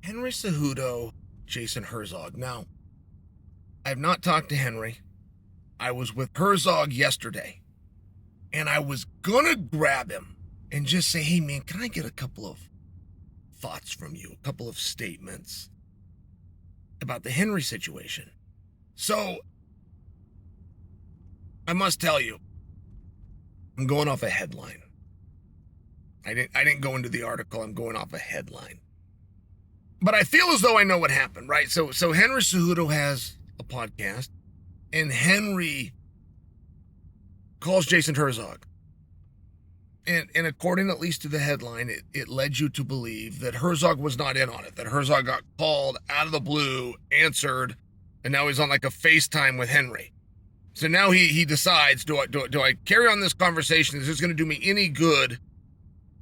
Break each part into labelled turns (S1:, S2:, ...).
S1: Henry Cejudo, Jason Herzog. Now, I have not talked to Henry. I was with Herzog yesterday, and I was gonna grab him and just say, hey man, can I get a couple of thoughts from you, a couple of statements about the Henry situation? So, I must tell you, I'm going off a headline. I didn't go into the article, I'm going off a headline. But I feel as though I know what happened, right? So Henry Cejudo has a podcast, and Henry calls Jason Herzog. And according at least to the headline, it led you to believe that Herzog was not in on it, that Herzog got called out of the blue, answered, and now he's on like a FaceTime with Henry. So now he decides, do I carry on this conversation? Is this going to do me any good?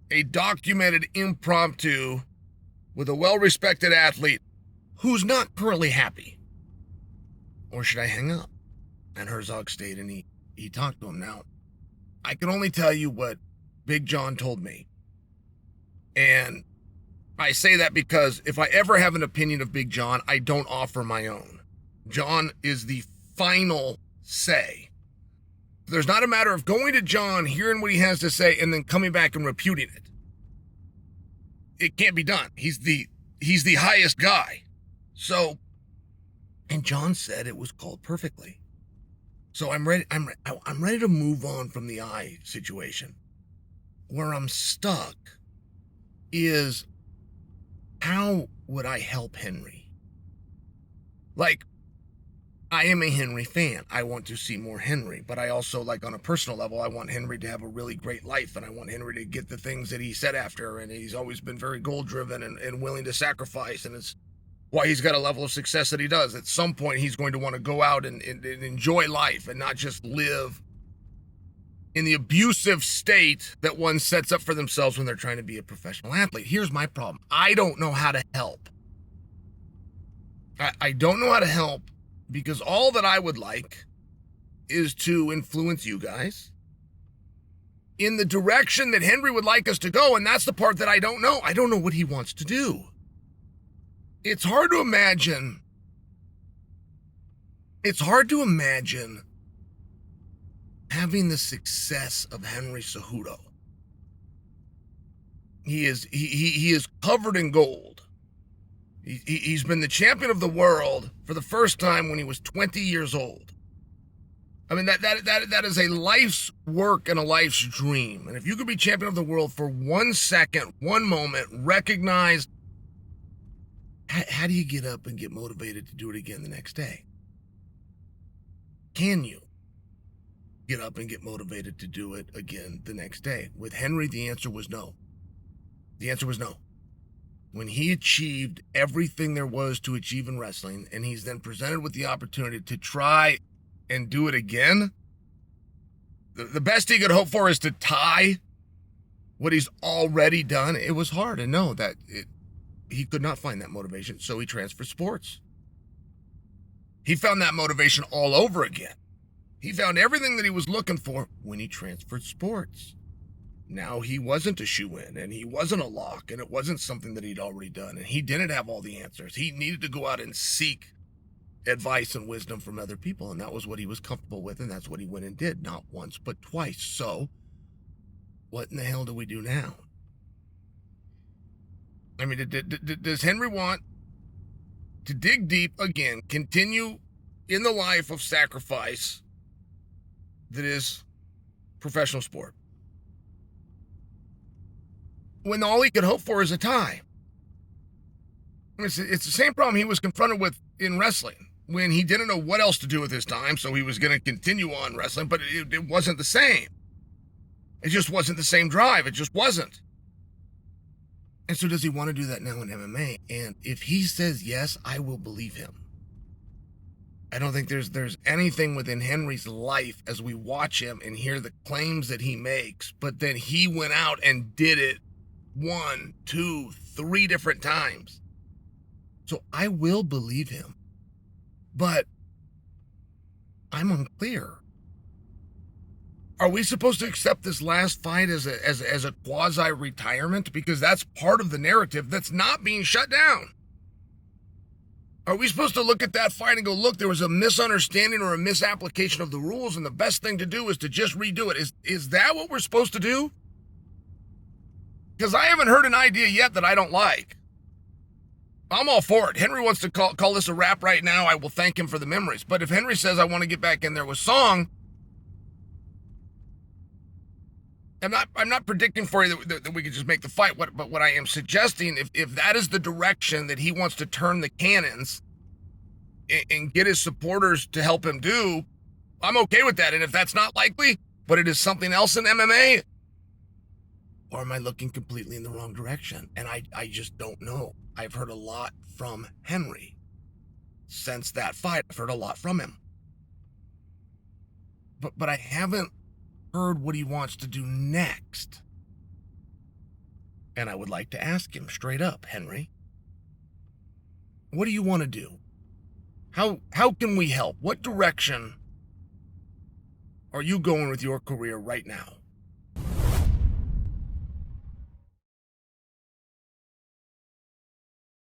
S1: A documented impromptu with a well-respected athlete who's not currently happy. Or should I hang up? And Herzog stayed and he talked to him. Now, I can only tell you what Big Jon told me. And I say that because if I ever have an opinion of Big Jon, I don't offer my own. Jon is the final say. There's not a matter of going to Jon, hearing what he has to say, and then coming back and reputing it. It can't be done. He's the highest guy. So, and Jon said it was called perfectly. So I'm ready to move on from the eye situation. Where I'm stuck is, how would I help Henry? Like, I am a Henry fan. I want to see more Henry, but I also, like, on a personal level, I want Henry to have a really great life, and I want Henry to get the things that he said after, and he's always been very goal-driven and willing to sacrifice, and it's why he's got a level of success that he does. At some point, he's going to want to go out and enjoy life and not just live in the abusive state that one sets up for themselves when they're trying to be a professional athlete. Here's my problem. I don't know how to help. I don't know how to help, because all that I would like is to influence you guys in the direction that Henry would like us to go, and that's the part that I don't know. I don't know what he wants to do. It's hard to imagine having the success of Henry Cejudo. He is covered in gold. He's been the champion of the world for the first time when he was 20 years old. I mean, that is a life's work and a life's dream. And if you could be champion of the world for 1 second, 1 moment, recognized, how do you get up and get motivated to do it again the next day? Can you get up and get motivated to do it again the next day? With Henry, the answer was no. The answer was no. When he achieved everything there was to achieve in wrestling, and he's then presented with the opportunity to try and do it again, the best he could hope for is to tie what he's already done. It was hard, and no, he could not find that motivation, so he transferred sports. He found that motivation all over again. He found everything that he was looking for when he transferred sports. Now he wasn't a shoe-in, and he wasn't a lock, and it wasn't something that he'd already done, and he didn't have all the answers. He needed to go out and seek advice and wisdom from other people, and that was what he was comfortable with, and that's what he went and did, not once, but twice. So, what in the hell do we do now? I mean, does Henry want to dig deep again, continue in the life of sacrifice that is professional sport, when all he could hope for is a tie? I mean, it's the same problem he was confronted with in wrestling, when he didn't know what else to do with his time, so he was going to continue on wrestling, but it wasn't the same. It just wasn't the same drive. It just wasn't. And so does he want to do that now in MMA? And if he says yes, I will believe him. I don't think there's anything within Henry's life as we watch him and hear the claims that he makes, but then he went out and did it 1, 2, 3 different times. So I will believe him. But I'm unclear. Are we supposed to accept this last fight as a quasi-retirement? Because that's part of the narrative that's not being shut down. Are we supposed to look at that fight and go, look, there was a misunderstanding or a misapplication of the rules, and the best thing to do is to just redo it? Is that what we're supposed to do? Because I haven't heard an idea yet that I don't like. I'm all for it. Henry wants to call this a wrap right now. I will thank him for the memories. But if Henry says I want to get back in there with Song, I'm not predicting for you that we could just make the fight. But what I am suggesting, if that is the direction that he wants to turn the cannons and get his supporters to help him do, I'm okay with that. And if that's not likely, but it is something else in MMA, or am I looking completely in the wrong direction? And I just don't know. I've heard a lot from Henry since that fight. I've heard a lot from him. But I haven't heard what he wants to do next. And I would like to ask him straight up, Henry, what do you want to do? How can we help? What direction are you going with your career right now?